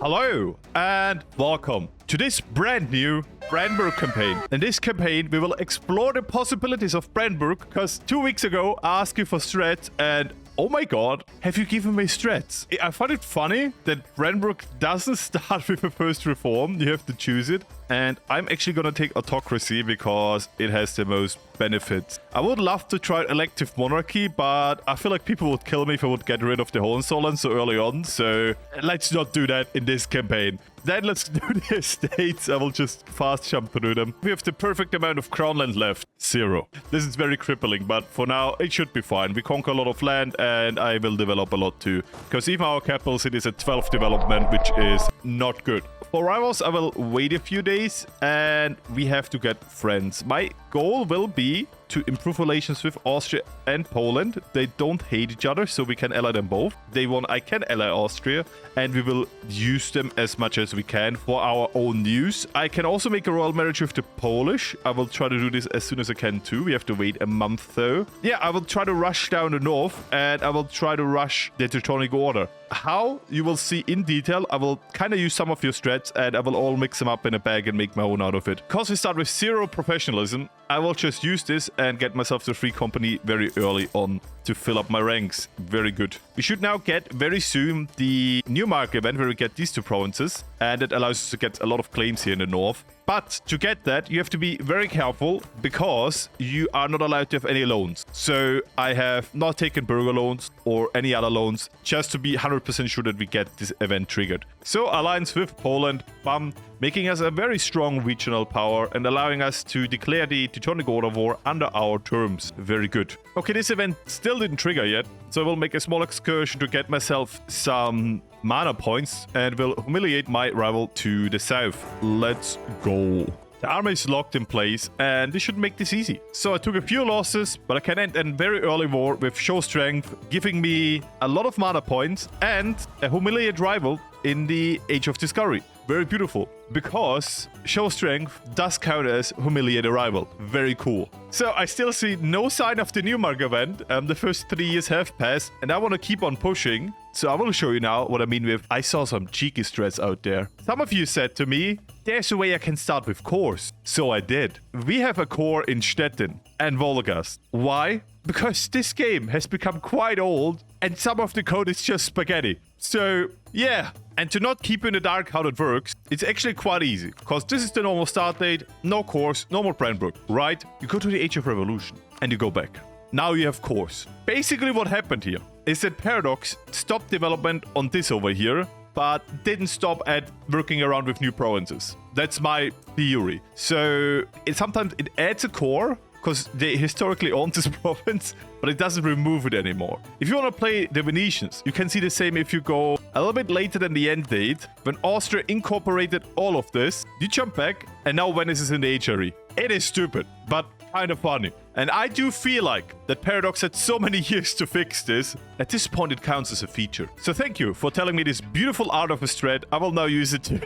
Hello and welcome to this brand new Brandenburg campaign. In this campaign, we will explore the possibilities of Brandenburg because 2 weeks ago I asked you for strats and oh my god, have you given me strats? I find it funny that Brandenburg doesn't start with a first reform. You have to choose it. And I'm actually gonna take autocracy because it has the most benefits. I would love to try elective monarchy, but I feel like people would kill me if I would get rid of the Hohenzollern so early on. So let's not do that in this campaign. Then let's do the estates. I will just fast jump through them. We have the perfect amount of crown land left. 0. This is very crippling, but for now, it should be fine. We conquer a lot of land, and I will develop a lot too. Because even our capital city is at 12 development, which is not good. For rivals, I will wait a few days, and we have to get friends. My goal will be to improve relations with Austria and Poland. They don't hate each other, so we can ally them both. They want I can ally Austria, and we will use them as much as we can for our own use. I can also make a royal marriage with the Polish. I will try to do this as soon as I can too. We have to wait a month though. Yeah, I will try to rush down the north, and I will try to rush the Teutonic Order. How? You will see in detail. I will kind of use some of your strats, and I will all mix them up in a bag and make my own out of it. Because we start with 0 professionalism, I will just use this and get myself to free company very early on to fill up my ranks. Very good. We should now get very soon the new market event where we get these 2 provinces, and it allows us to get a lot of claims here in the north. But to get that, you have to be very careful because you are not allowed to have any loans. So I have not taken burger loans or any other loans just to be 100% sure that we get this event triggered. So alliance with Poland, bam, making us a very strong regional power and allowing us to declare the Teutonic Order war under our terms. Very good. Okay, this event still didn't trigger yet, so I will make a small excursion to get myself some mana points and will humiliate my rival to the south. Let's go. The army is locked in place, and this should make this easy. So I took a few losses, but I can end a very early war with show strength, giving me a lot of mana points and a humiliated rival in the Age of Discovery. Very beautiful, because show strength does count as humiliate a rival. Very cool. So I still see no sign of the Newmark event. The first 3 years have passed, and I want to keep on pushing. So I will show you now what I mean with I saw some cheeky strats out there. Some of you said to me, there's a way I can start with cores. So I did. We have a core in Stettin and Wolgast. Why? Because this game has become quite old and some of the code is just spaghetti. So yeah, and to not keep in the dark how that works, it's actually quite easy. Because this is the normal start date, no cores, no more Brandenburg, right? You go to the Age of Revolution and you go back. Now you have cores. Basically what happened here is that Paradox stopped development on this over here, but didn't stop at working around with new provinces. That's my theory. So sometimes it adds a core, because they historically owned this province, but it doesn't remove it anymore. If you want to play the Venetians, you can see the same if you go a little bit later than the end date, when Austria incorporated all of this, you jump back, and now Venice is in the HRE. It is stupid, but kind of funny. And I do feel like that Paradox had so many years to fix this. At this point, it counts as a feature. So thank you for telling me this beautiful art of a strat. I will now use it to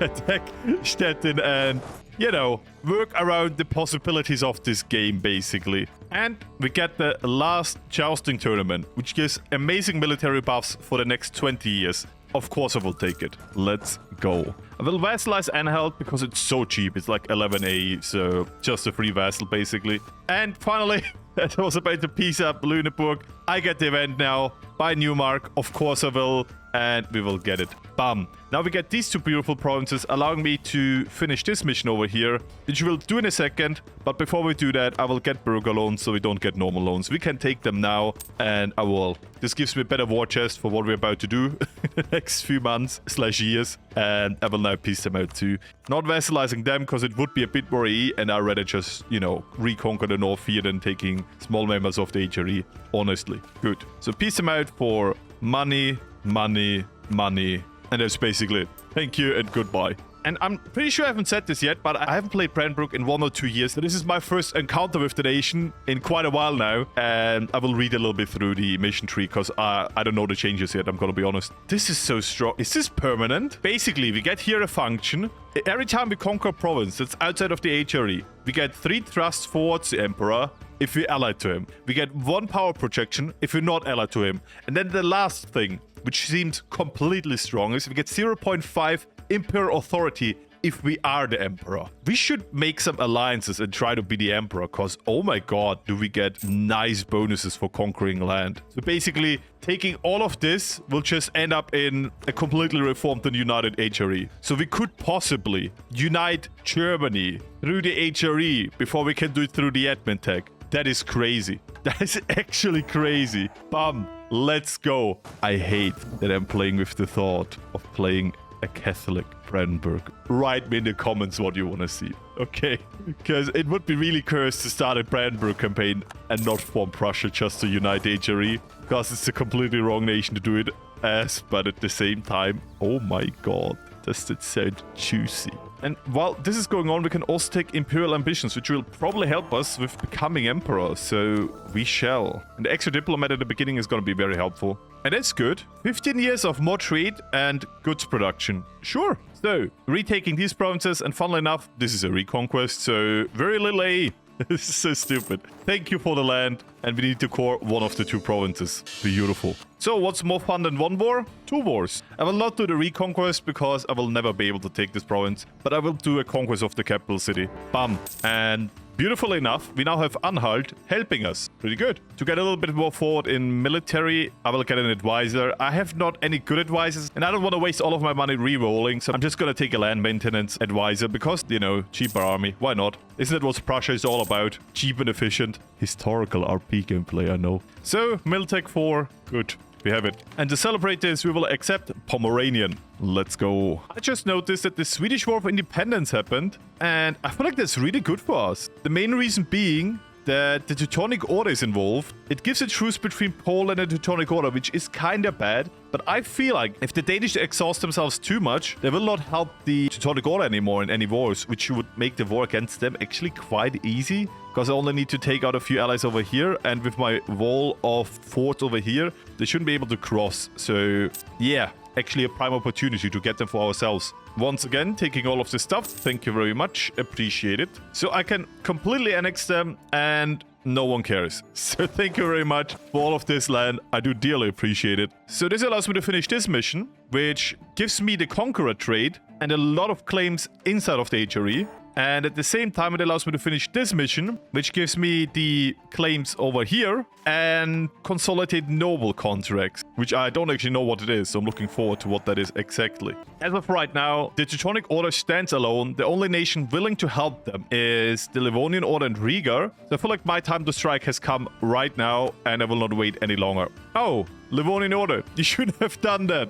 attack Stettin and, you know, work around the possibilities of this game, basically. And we get the last jousting tournament, which gives amazing military buffs for the next 20 years. Of course I will take it. Let's go. I will vassalize Anhalt because it's so cheap. It's like 11A, so just a free vassal, basically. And finally, as I was about to piece up Lüneburg, I get the event now by Newmark. Of course I will. And we will get it. Bam. Now we get these 2 beautiful provinces, allowing me to finish this mission over here, which we'll do in a second. But before we do that, I will get burger loans so we don't get normal loans. We can take them now, and I will. This gives me a better war chest for what we're about to do in the next few months / years. And I will now piece them out too. Not vassalizing them because it would be a bit more EE, and I'd rather just, you know, reconquer the north here than taking small members of the HRE. Honestly. Good. So piece them out for money, money, money, and that's basically it. Thank you and goodbye. And I'm pretty sure I haven't said this yet, but I haven't played Brandenburg in 1 or 2 years. So this is my first encounter with the nation in quite a while now. And I will read a little bit through the mission tree because I don't know the changes yet, I'm gonna be honest. This is so strong. Is this permanent? Basically, we get here a function. Every time we conquer a province that's outside of the HRE, we get 3 thrusts towards the Emperor if we're allied to him. We get 1 power projection if we're not allied to him. And then the last thing, which seems completely strong, is we get 0.5 imperial authority if we are the emperor. We should make some alliances and try to be the emperor, because oh my god, do we get nice bonuses for conquering land. So basically, taking all of this will just end up in a completely reformed and united HRE. So we could possibly unite Germany through the HRE before we can do it through the admin tech. That is crazy. That is actually crazy. Bam. Let's go. I hate that I'm playing with the thought of playing a Catholic Brandenburg. Write me in the comments what you want to see. Okay? Because it would be really cursed to start a Brandenburg campaign and not form Prussia just to unite HRE. Because it's a completely wrong nation to do it as. But at the same time, oh my god. Does that sound juicy? And while this is going on, we can also take imperial ambitions, which will probably help us with becoming emperor. So we shall. And the extra diplomat at the beginning is going to be very helpful. And that's good. 15 years of more trade and goods production. Sure. So retaking these provinces, and funnily enough, this is a reconquest. So very little A. This is so stupid. Thank you for the land. And we need to core one of the two provinces. Beautiful. So what's more fun than one war? Two wars. I will not do the reconquest because I will never be able to take this province. But I will do a conquest of the capital city. Bam. And beautifully enough, we now have Anhalt helping us. Pretty good. To get a little bit more forward in military, I will get an advisor. I have not any good advisors, and I don't want to waste all of my money re-rolling, so I'm just going to take a land maintenance advisor because, you know, cheaper army. Why not? Isn't that what Prussia is all about? Cheap and efficient. Historical RP gameplay, I know. So, Miltech 4. Good. We have it. And to celebrate this, we will accept Pomeranian. Let's go. I just noticed that the Swedish War of Independence happened, and I feel like that's really good for us. The main reason being that the Teutonic Order is involved. It gives a truce between Poland and the Teutonic Order, which is kinda bad. But I feel like if the Danish exhaust themselves too much, they will not help the Teutonic Order anymore in any wars, which would make the war against them actually quite easy. Because I only need to take out a few allies over here, and with my wall of forts over here, they shouldn't be able to cross. So, yeah, actually a prime opportunity to get them for ourselves. Once again, taking all of this stuff. Thank you very much. Appreciate it. So I can completely annex them, and no one cares. So thank you very much for all of this land. I do dearly appreciate it. So this allows me to finish this mission, which gives me the Conqueror trade and a lot of claims inside of the HRE. And at the same time, it allows me to finish this mission, which gives me the claims over here and consolidate noble contracts, which I don't actually know what it is. So I'm looking forward to what that is exactly. As of right now, the Teutonic Order stands alone. The only nation willing to help them is the Livonian Order and Riga. So I feel like my time to strike has come right now, and I will not wait any longer. Oh, Livonian Order, you shouldn't have done that.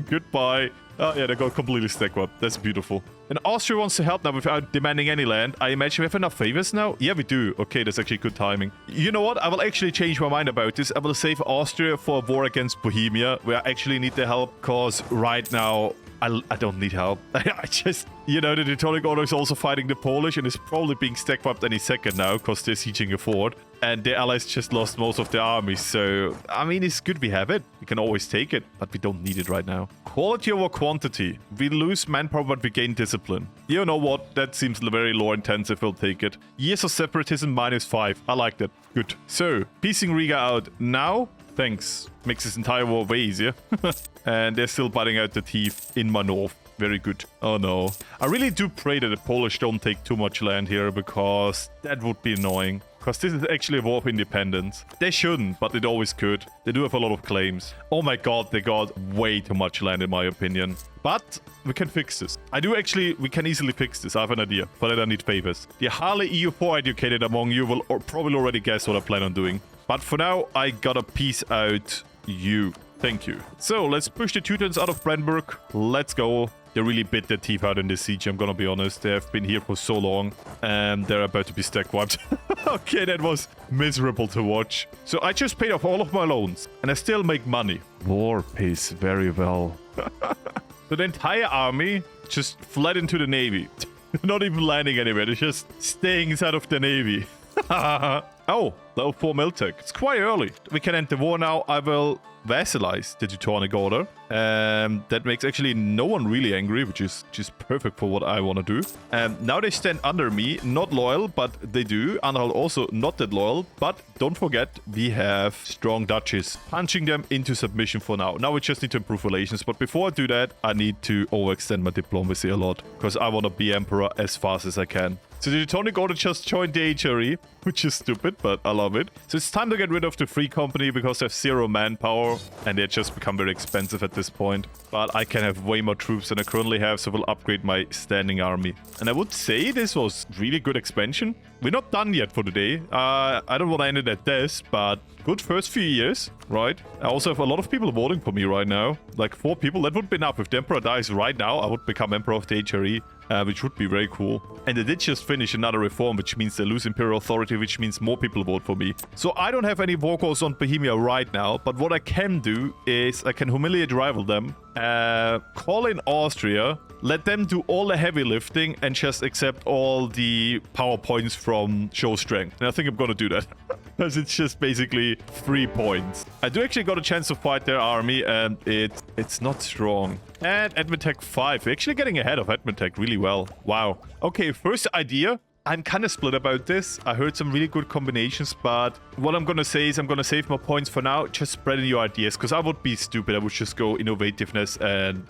Goodbye. Oh, yeah, they got completely stacked up. That's beautiful. And Austria wants to help now without demanding any land. I imagine we have enough favors now? Yeah, we do. Okay, that's actually good timing. You know what? I will actually change my mind about this. I will save Austria for a war against Bohemia, where I actually need the help, because right now, I don't need help. I just, you know, the Teutonic Order is also fighting the Polish and is probably being stacked up any second now because they're sieging a fort. And the allies just lost most of their armies. So, I mean, it's good we have it. We can always take it, but we don't need it right now. Quality over quantity. We lose manpower, but we gain discipline. You know what? That seems very lore intensive. We'll take it. Years of separatism -5. I like that. Good. So, piecing Riga out now. Thanks. Makes this entire war way easier. And they're still biting out the teeth in my north. Very good. Oh no. I really do pray that the Polish don't take too much land here, because that would be annoying. Because this is actually a war of independence. They shouldn't, but it always could. They do have a lot of claims. Oh my god, they got way too much land in my opinion. But we can fix this. We can easily fix this. I have an idea. For that I need favors. The highly EU4 educated among you will probably already guess what I plan on doing. But for now, I gotta piece out you. Thank you. So, let's push the Teutons out of Brandenburg. Let's go. They really bit their teeth out in this siege, I'm gonna be honest. They have been here for so long, and they're about to be stack wiped. Okay, that was miserable to watch. So I just paid off all of my loans, and I still make money. War pays very well. So the entire army just fled into the navy. Not even landing anywhere, they're just staying inside of the navy. Oh, level 4 Miltech. It's quite early. We can end the war now. I will vassalize the Teutonic Order. That makes actually no one really angry, which is just perfect for what I want to do. Now they stand under me. Not loyal, but they do. Anhalt also not that loyal. But don't forget, we have strong duchies. Punching them into submission for now. Now we just need to improve relations. But before I do that, I need to overextend my diplomacy a lot. Because I want to be emperor as fast as I can. So the Teutonic Order just joined the HRE, which is stupid, but I love it. So it's time to get rid of the Free Company because they have 0 manpower and they just become very expensive at this point. But I can have way more troops than I currently have, so we'll upgrade my standing army. And I would say this was really good expansion. We're not done yet for today. I don't want to end it at this, but good first few years, right? I also have a lot of people voting for me right now. Like 4 people, that would be enough. If the Emperor dies right now, I would become Emperor of the HRE. Which would be very cool. And they did just finish another reform, which means they lose imperial authority, which means more people vote for me. So I don't have any war goals on Bohemia right now, but what I can do is I can humiliate rival them, call in Austria, let them do all the heavy lifting, and just accept all the power points from show strength. And I think I'm gonna do that. Because it's just basically 3 points. I do actually got a chance to fight their army, and it's not strong. And Admitech 5. We're actually getting ahead of Admitech really well. Wow. Okay, first idea. I'm kind of split about this. I heard some really good combinations, but what I'm going to say is I'm going to save my points for now. Just spread your ideas, because I would be stupid. I would just go innovativeness and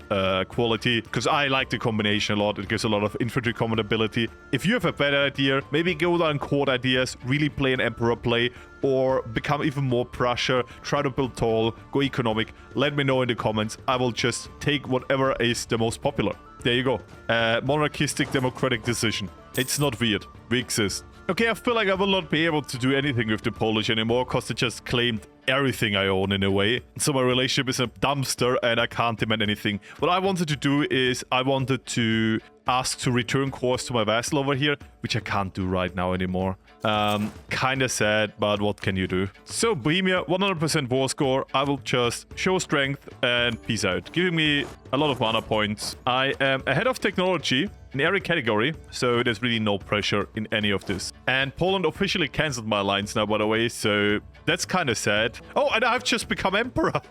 quality, because I like the combination a lot. It gives a lot of infantry combatability. If you have a better idea, maybe go down court ideas, really play an emperor play, or become even more Prussia, try to build tall, go economic. Let me know in the comments. I will just take whatever is the most popular. There you go. Monarchistic democratic decision. It's not weird. We exist. Okay, I feel like I will not be able to do anything with the Polish anymore because they just claimed everything I own in a way. So my relationship is a dumpster and I can't demand anything. What I wanted to do is I wanted to ask to return course to my vassal over here, which I can't do right now anymore. Kind of sad, but what can you do? So Bohemia, 100% war score. I will just show strength and peace out, giving me a lot of mana points. I am ahead of technology in every category, so there's really no pressure in any of this. And Poland officially cancelled my alliance now, by the way, so that's kind of sad. Oh, and I've just become emperor.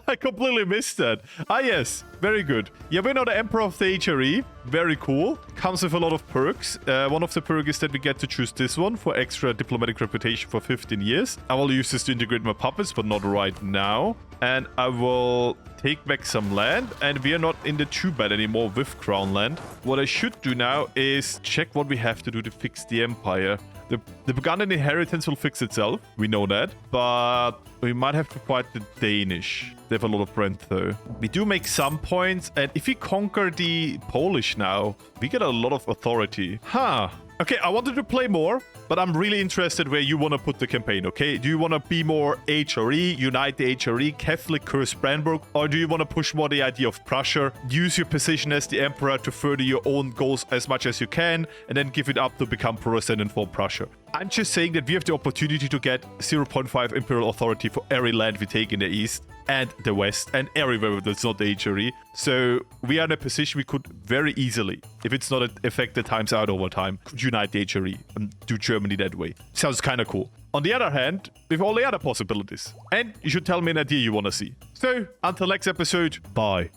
I completely missed that. Ah, yes. Very good. Yeah, we're now the emperor of the HRE. Very cool. Comes with a lot of perks. One of the perks is that we get to choose this one for extra diplomatic reputation for 15 years. I will use this to integrate my puppets, but not right now. And I will take back some land, and we are not in the too bad anymore with crown land. What I should do now is check what we have to do to fix the empire. The Burgundian inheritance will fix itself. We know that. But we might have to fight the Danish. They have a lot of rent, though. We do make some points. And if we conquer the Polish now, we get a lot of authority. Huh. Okay, I wanted to play more, but I'm really interested where you want to put the campaign, okay? Do you want to be more HRE, unite the HRE, Catholic curse Brandenburg? Or do you want to push more the idea of Prussia, use your position as the emperor to further your own goals as much as you can, and then give it up to become Protestant and form Prussia? I'm just saying that we have the opportunity to get 0.5 imperial authority for every land we take in the east and the west and everywhere that's not the HRE. So we are in a position we could very easily, if it's not affected times out over time, could unite the HRE and do Germany that way. Sounds kind of cool. On the other hand, with all the other possibilities. And you should tell me an idea you want to see. So, until next episode, bye.